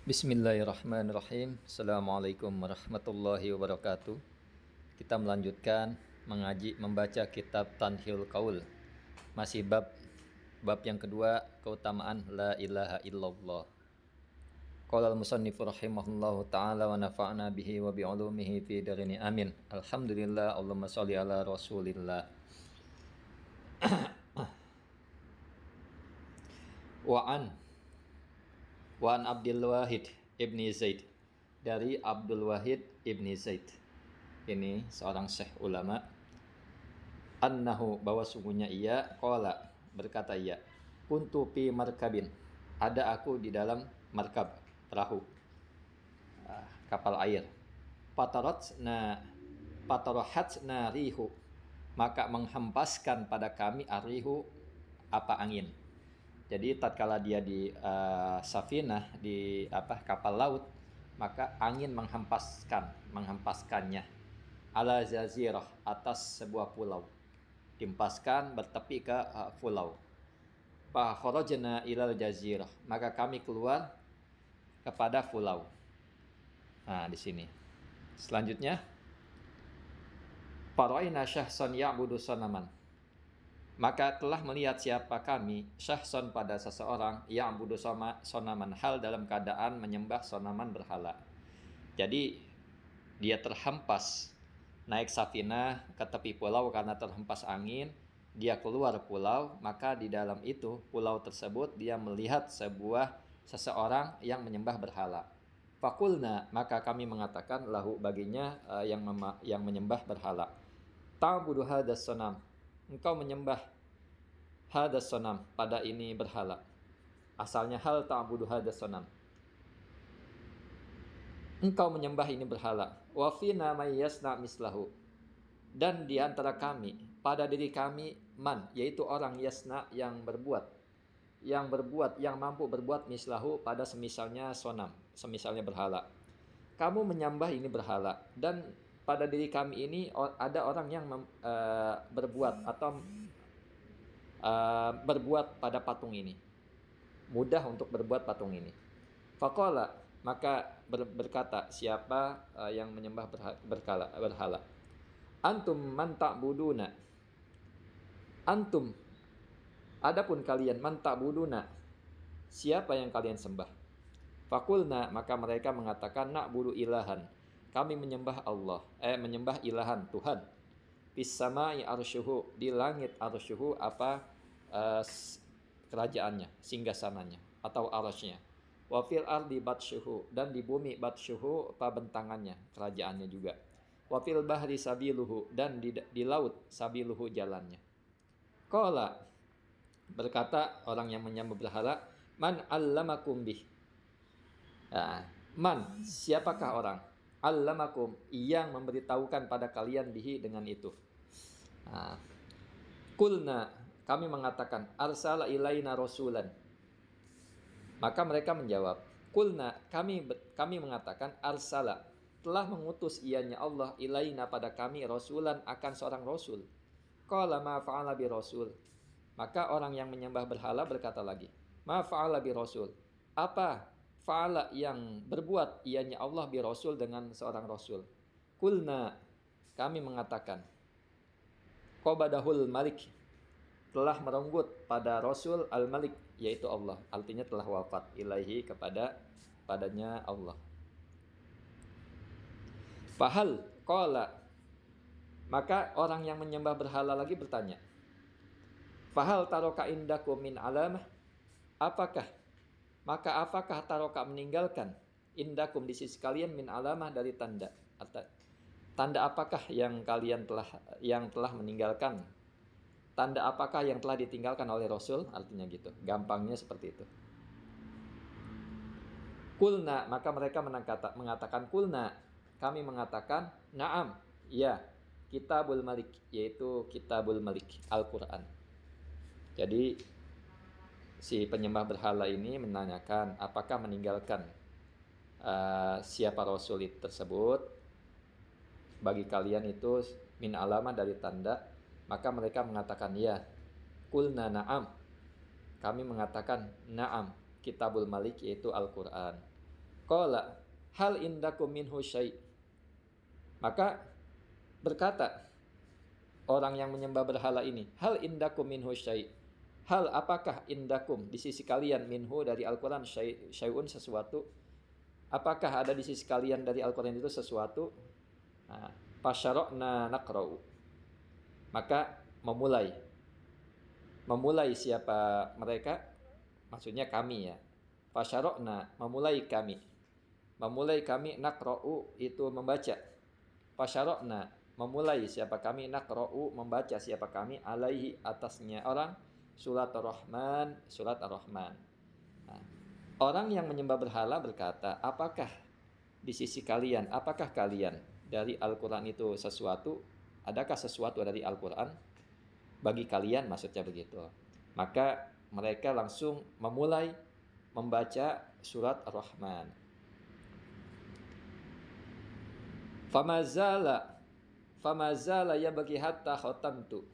Bismillahirrahmanirrahim. Assalamualaikum warahmatullahi wabarakatuh. Kita melanjutkan membaca kitab Tanhil Qaul. Masih bab yang kedua, keutamaan la ilaha illallah. Qala al-musannif rahimahullahu ta'ala wa nafa'na bihi wa bi'ulumihi fi darini amin. Alhamdulillah, Allahumma sholli ala Rasulillah. Wa an Abdul Wahid ibni Zaid, dari Abdul Wahid ibni Zaid, ini seorang syekh ulama, annahu, bahwa sungguhnya ia, qala, berkata ia, kuntu fi markabin, ada aku di dalam markab, perahu, kapal air, patarahatna rihu, maka menghempaskan pada kami arihu, apa, angin. Jadi tatkala dia di safinah, di kapal laut, maka angin menghempaskannya ala jazirah, atas sebuah pulau, dihempaskan bertepi ke pulau. Fa kharajna ilal jazirah, maka kami keluar kepada pulau. Nah, di sini. Selanjutnya, paraina syahsan ya'budu sanaman, maka telah melihat siapa kami, syahson, pada seseorang, yang budu sonaman, hal dalam keadaan menyembah sonaman berhala. Jadi dia terhempas, naik safinah ke tepi pulau karena terhempas angin, dia keluar pulau, maka di dalam itu, pulau tersebut, dia melihat seseorang yang menyembah berhala. Fakulna, maka kami mengatakan lahu, baginya, yang menyembah berhala, ta'budu hadas sonam, engkau menyembah hadas sonam, pada ini berhala. Asalnya hal ta'budu hadas sonam, engkau menyembah ini berhala. Wa fina may yasna mislahu, dan di antara kami, pada diri kami, man, yaitu orang, yasna, yang mampu berbuat mislahu, pada semisalnya sonam, semisalnya berhala. Kamu menyembah ini berhala, dan pada diri kami ini ada orang yang berbuat atau berbuat pada patung ini, mudah untuk berbuat patung ini. Faqala, maka berkata siapa yang menyembah berhala, antum man ta'buduna, antum, adapun kalian, man ta'buduna, siapa yang kalian sembah. Fakulna, maka mereka mengatakan, na'budu ilahan, kami menyembah Allah, menyembah ilahan, Tuhan, fis samai arsyuhu, di langit arsyuhu, kerajaannya, singgasananya atau arasnya. Wa fil ardi batsyuhu, dan di bumi batsyuhu, bentangannya, kerajaannya juga. Wa fil bahri sabiluhu, dan di laut sabiluhu, jalannya. Qala, berkata orang yang menyembah berhala, man allamakum bih, man, siapakah orang, allamakum, yang memberitahukan pada kalian bihi, dengan itu. Kulna, kami mengatakan, arsala ilaina rasulan, maka mereka menjawab, kulna, kami mengatakan, arsala, telah mengutus ianya Allah, ilaina, pada kami, rasulan, akan seorang rasul. Qala ma fa'ala bi rasul, maka orang yang menyembah berhala berkata lagi, ma fa'ala bi rasul, apa fa'ala yang berbuat ianya Allah bi rasul, dengan seorang rasul. Kulna, kami mengatakan, qabadahul malik, telah merenggut pada rasul al-malik, yaitu Allah, artinya telah wafat, ilaihi, padanya Allah. Fahal qala, maka orang yang menyembah berhala lagi bertanya, fahal taroka indakum min alamah, apakah taroka meninggalkan, indakum, di sisi kalian, min alamah, dari tanda, tanda apakah yang kalian telah meninggalkan, tanda apakah yang telah ditinggalkan oleh Rasul, artinya gitu, gampangnya seperti itu. Kulna, maka mereka mengatakan, kulna, kami mengatakan, na'am, ya, kitabul malik, yaitu kitabul malik, Al-Quran. Jadi si penyembah berhala ini menanyakan apakah meninggalkan siapa Rasul tersebut bagi kalian itu min alama, dari tanda. Maka mereka mengatakan ya. Kulna na'am, kami mengatakan na'am, kitabul malik, yaitu Al-Quran. Qala hal indakum minhu syai'. Maka berkata orang yang menyembah berhala ini, hal indakum minhu syai'. Hal apakah indakum di sisi kalian minhu dari Al-Quran syai'un sesuatu. Apakah ada di sisi kalian dari Al-Quran itu sesuatu? Nah, fasyarokna naqra'u. Maka memulai siapa mereka? Maksudnya kami ya. Fasyarokna, memulai kami naqra'u itu membaca. Fasyarokna, memulai siapa kami naqra'u membaca siapa kami alaihi atasnya orang surat Ar-Rahman. Nah, orang yang menyembah berhala berkata, apakah di sisi kalian, apakah kalian dari Al-Quran itu sesuatu? Adakah sesuatu dari Al-Quran bagi kalian, maksudnya begitu. Maka mereka langsung memulai membaca surat Ar-Rahman. Famazala ya bagi hatta khotamtu.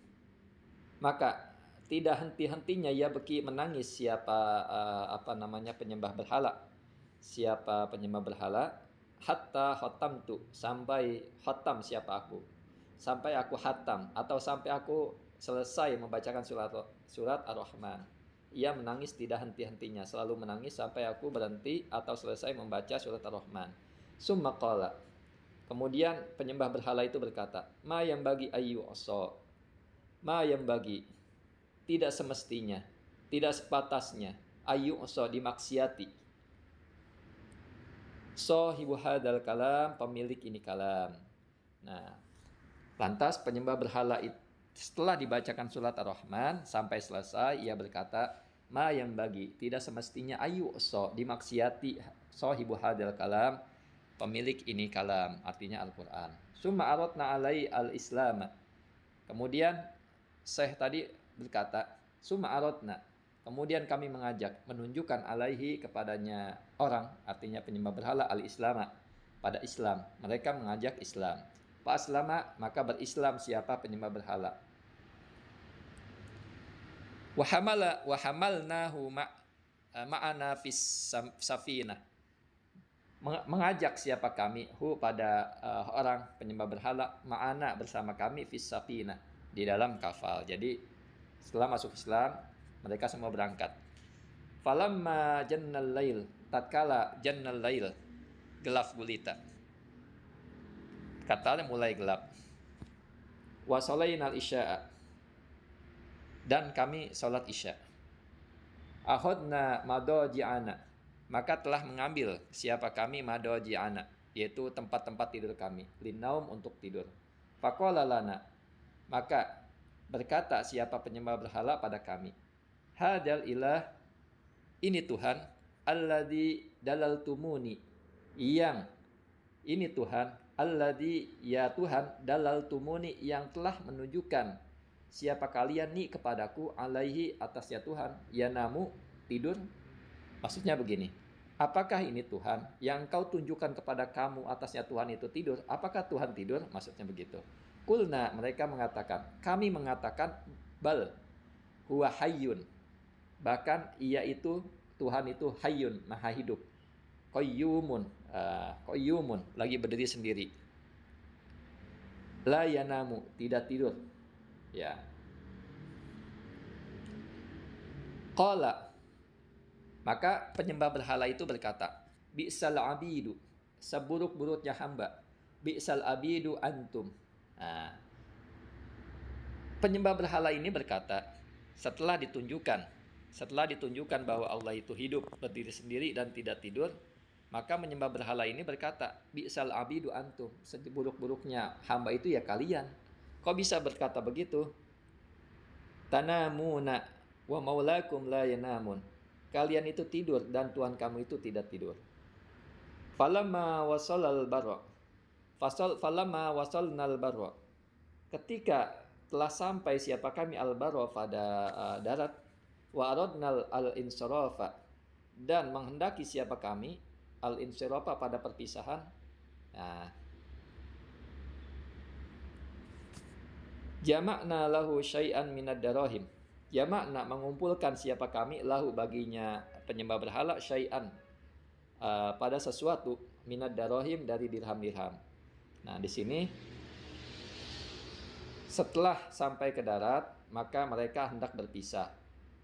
Maka tidak henti-hentinya ya bagi menangis siapa penyembah berhala. Siapa penyembah berhala hatta khotamtu, sampai khotam siapa aku. Sampai aku hatam atau sampai aku selesai membacakan surat Ar-Rahman. Ia menangis tidak henti-hentinya, selalu menangis sampai aku berhenti atau selesai membaca surat Ar-Rahman. Summa qala. Kemudian penyembah berhala itu berkata, ma yang bagi ayu oso. Ma yang bagi, tidak semestinya, tidak sepatasnya, ayu oso dimaksiati. Sahibu hadal kalam, pemilik ini kalam. Nah, lantas penyembah berhala itu setelah dibacakan surat Ar-Rahman sampai selesai, ia berkata, ma yang bagi, tidak semestinya ayu oso dimaksiati sahibu hadal kalam, pemilik ini kalam, artinya Al-Quran. Summa aradna alai al-islam. Kemudian Syekh tadi berkata, summa aradna. Kemudian kami mengajak, menunjukkan alaihi kepadanya orang, artinya penyembah berhala, al-islam, pada Islam. Mereka mengajak Islam. Fa aslama, maka berislam siapa penyembah berhala. Wa hamalnahu ma'ana fis safinah. Mengajak siapa kami pada orang penyembah berhala ma'ana bersama kami fis safinah, di dalam kapal. Jadi setelah masuk Islam mereka semua berangkat. Falamma jannal lail, tatkala jannal lail, gelap gulita, katanya mulai gelap. Wa shalainal isya, dan kami salat isya. Akhadna madaji'ana, maka telah mengambil siapa kami madaji'ana, yaitu tempat-tempat tidur kami, linaum, untuk tidur. Faqala lana, maka berkata siapa penyembah berhala pada kami, hadal ilah, ini Tuhan, alladzi dalaltumuni, yang ini Tuhan, alladzi ya Tuhan, dalaltumuni, yang telah menunjukkan siapa kalian nih kepadaku, alaihi atasnya Tuhan, ya namu tidur. Maksudnya begini, apakah ini Tuhan yang kau tunjukkan kepada kamu atasnya Tuhan itu tidur? Apakah Tuhan tidur? Maksudnya begitu. Kulna, mereka mengatakan, kami mengatakan, bal huwa hayyun, bahkan ia itu Tuhan itu hayyun, maha hidup, qayyumun, lagi berdiri sendiri, la yanamu, tidak tidur. Ya. Qala, maka penyembah berhala itu berkata, bi'sal abidu, seburuk-buruknya hamba, bi'sal abidu antum. Nah, penyembah berhala ini berkata, setelah ditunjukkan bahwa Allah itu hidup, berdiri sendiri dan tidak tidur, maka menyembah berhala ini berkata, bi'sal abidu antum, seburuk-buruknya hamba itu ya kalian. Kok bisa berkata begitu? Tanamuna wa maulakum la yanamun, kalian itu tidur dan Tuhan kamu itu tidak tidur. Falamma wasalal barra, falamma wasalnal barra, ketika telah sampai siapa kami al-barra pada darat, wa aradnal al-insirafa, dan menghendaki siapa kami al-insirafa pada perpisahan. Nah, jama'na lahu syai'an minad darahim, jama'na mengumpulkan siapa kami lahu baginya penyembah berhala syai'an pada sesuatu minad darohim dari dirham-dirham. Nah, di sini setelah sampai ke darat, maka mereka hendak berpisah.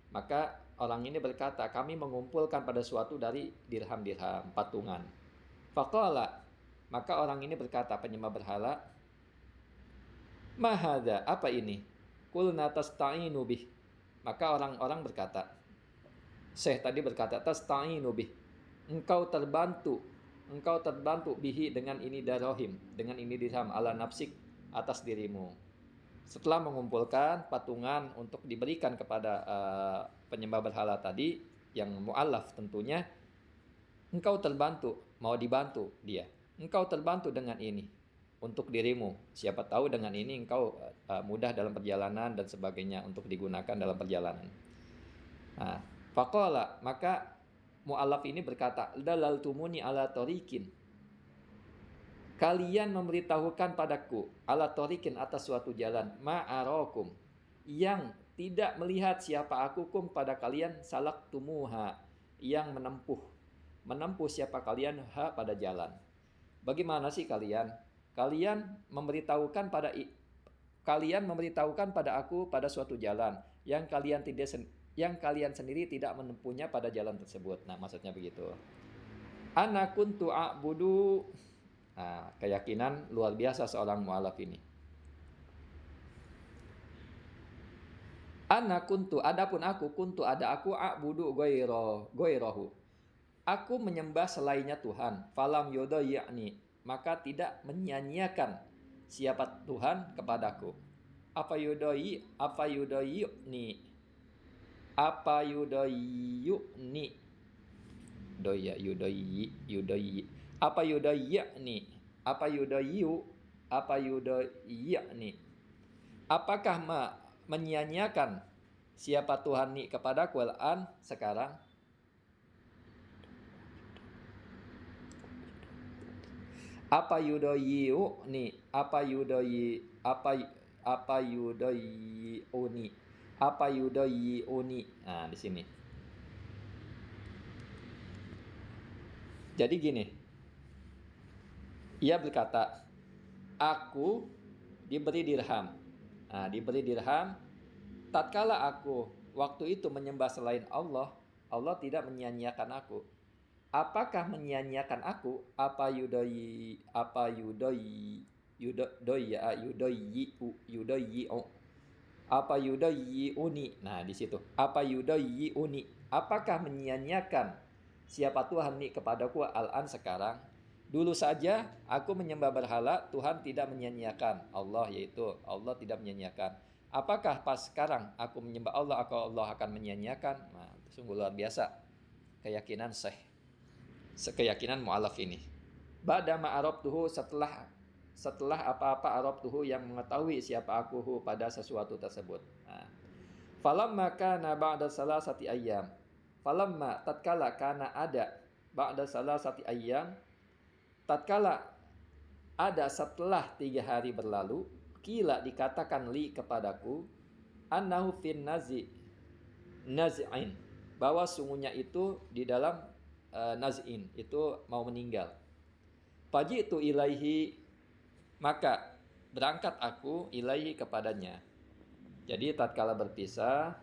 Maka orang ini berkata, kami mengumpulkan pada suatu dari dirham-dirham, patungan. Faqala, maka orang ini berkata, penyembah berhala, mahada, apa ini? Qulna tasta'inu bih. Maka orang-orang berkata, Syekh tadi berkata, tasta'inu bih. Engkau terbantu bihi dengan ini darohim, dengan ini dirham ala nafsik atas dirimu. Setelah mengumpulkan patungan untuk diberikan kepada penyembah berhala tadi, yang mu'allaf tentunya, engkau terbantu, mau dibantu dia. Engkau terbantu dengan ini untuk dirimu. Siapa tahu dengan ini engkau mudah dalam perjalanan dan sebagainya untuk digunakan dalam perjalanan. Nah, faqala, maka mu'allaf ini berkata, dalaltumuni ala tariqin. Kalian memberitahukan padaku ala torikin atas suatu jalan ma'arakum yang tidak melihat siapa akukum pada kalian salak tumuha yang menempuh siapa kalian pada jalan. Bagaimana sih kalian? Kalian memberitahukan pada aku pada suatu jalan yang kalian sendiri tidak menempuhnya pada jalan tersebut. Nah, maksudnya begitu. Ana kuntu a'budu. Nah, keyakinan luar biasa seorang mu'alaf ini. Adapun aku a'budu goirohu. Aku menyembah selainnya Tuhan. Falam yodoyakni, maka tidak menyanyiakan siapa Tuhan kepadaku. Apa yudoyikni. Apa yudayyani. Apakah menyanyiakan siapa Tuhan ni kepadaku al-an sekarang? Apa yudayyuni. Nah, di sini. Jadi gini. Ia berkata, aku diberi dirham. Nah, diberi dirham. Tatkala aku waktu itu menyembah selain Allah, Allah tidak menyanyiakan aku. Apakah menyanyiakan aku? Apa yudayyi uni. Nah, di situ. Apa yudayyi uni. Apakah menyanyiakan siapa Tuhan ni kepadaku al-an sekarang? Dulu saja aku menyembah berhala, Tuhan tidak menyanyiakan Allah, yaitu Allah tidak menyanyiakan. Apakah pas sekarang aku menyembah Allah, Allah akan menyanyiakan? Nah, sungguh luar biasa keyakinan Syekh, keyakinan mu'alaf ini. Ba'da ma'arabtuhu, setelah apa-apa arabtuhu yang mengetahui siapa aku pada sesuatu tersebut. Nah, falamma kana ba'da salasati ayyam. Falamma tatkala kana ada ba'da salasati ayyam. Tatkala ada setelah 3 hari berlalu, kila dikatakan li kepadaku, annahu fin naz'in, bahwa sungguhnya itu di dalam naz'in, itu mau meninggal. Faji'tu ilaihi, maka berangkat aku ilaihi kepadanya. Jadi tatkala berpisah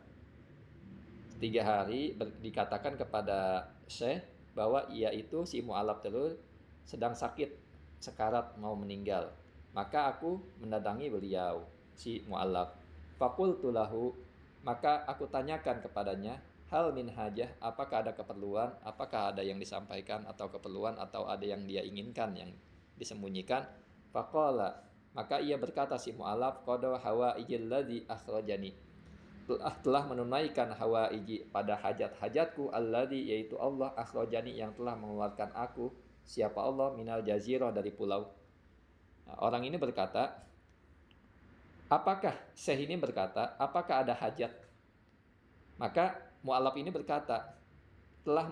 3 hari dikatakan kepada Syekh bahwa ia itu si mu'alaf terus sedang sakit, sekarat mau meninggal. Maka aku mendatangi beliau, si mu'allaf. Faqultu lahu, maka aku tanyakan kepadanya, hal min hajah, apakah ada keperluan, apakah ada yang disampaikan atau keperluan atau ada yang dia inginkan yang disembunyikan. Faqala, maka ia berkata si mu'allaf, qada hawaijil ladzi akhrajani, telah menunaikan hawaiji pada hajat-hajatku alladzi, yaitu Allah, akhrajani yang telah mengeluarkan aku. Siapa Allah? Minal jazirah, dari pulau. Nah, orang ini berkata, Syekh ini berkata, apakah ada hajat? Maka mu'alaf ini berkata, telah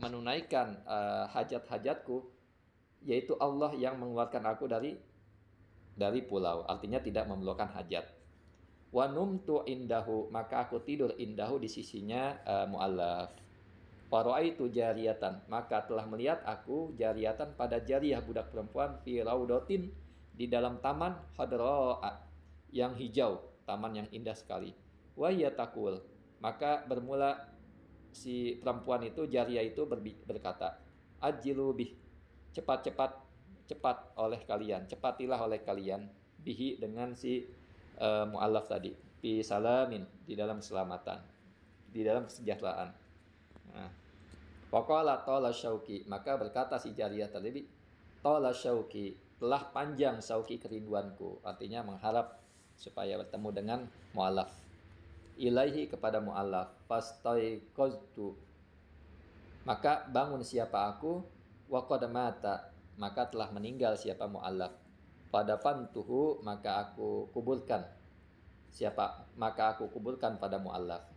menunaikan hajat-hajatku, yaitu Allah yang mengeluarkan aku dari pulau. Artinya tidak memerlukan hajat. Wa numtu indahu, maka aku tidur indahu di sisinya mu'alaf. Faraitu jariyatan, maka telah melihat aku jariyatan pada jariyah budak perempuan fi raudatin di dalam taman hadra'a yang hijau, taman yang indah sekali. Wa hiya taqul, maka bermula si perempuan itu jariyah itu berkata, ajilu bih, cepat-cepat cepat oleh kalian, cepatilah oleh kalian bihi dengan si mu'allaf tadi, fi salamin di dalam keselamatan, di dalam kesejahteraan. Nah, Waqala tola syauki, maka berkata si jariyah tadi, tola syauki, telah panjang syauki kerinduanku, artinya mengharap supaya bertemu dengan mu'alaf. Ilaihi kepada mu'alaf, fastaiqaztu, maka bangun siapa aku, waqad mata, maka telah meninggal siapa mu'alaf. Pada fantuhu, maka aku kuburkan maka aku kuburkan pada mu'alaf.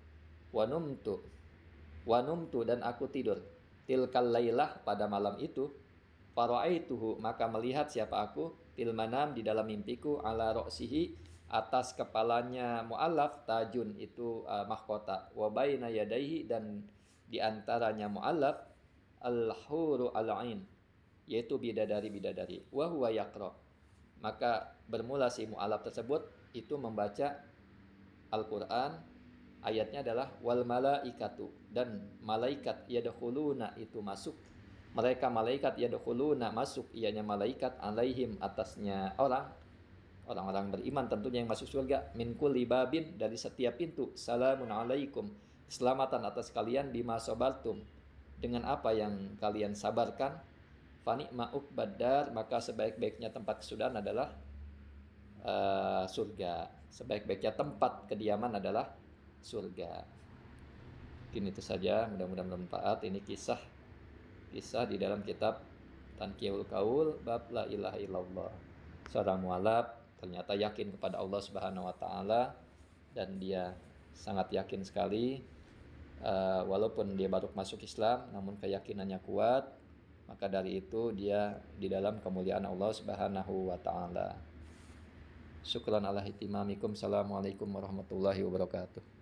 Wanumtu dan aku tidur. Tilkal lailah pada malam itu. Fara'aituhu maka melihat siapa aku fil manam di dalam mimpiku ala ra'sihi atas kepalanya mu'allaf tajun itu mahkota wa baina yadaihi dan di antaranya mu'allaf al-huru al-ain yaitu bidadari wa huwa yaqra, maka bermula si mu'allaf tersebut itu membaca Al-Qur'an. Ayatnya adalah wal malaikatu, dan malaikat yadkhuluna itu masuk, mereka malaikat yadkhuluna masuk, ianya malaikat alaihim atasnya orang-orang beriman tentunya yang masuk surga, min kulli babin dari setiap pintu, salamun alaikum, keselamatan atas kalian bima sabartum, dengan apa yang kalian sabarkan, fani'ma uqbadar, maka sebaik-baiknya tempat kesudahan adalah surga, sebaik-baiknya tempat kediaman adalah surga. Mungkin itu saja, mudah-mudahan bermanfaat. Ini kisah di dalam kitab Tanqihul Qaul bab la ilaha illallah. Seorang mualaf ternyata yakin kepada Allah Subhanahu wa taala, dan dia sangat yakin sekali walaupun dia baru masuk Islam namun keyakinannya kuat, maka dari itu dia di dalam kemuliaan Allah Subhanahu wa taala. Syukran ala ihtimamikum. Assalamualaikum warahmatullahi wabarakatuh.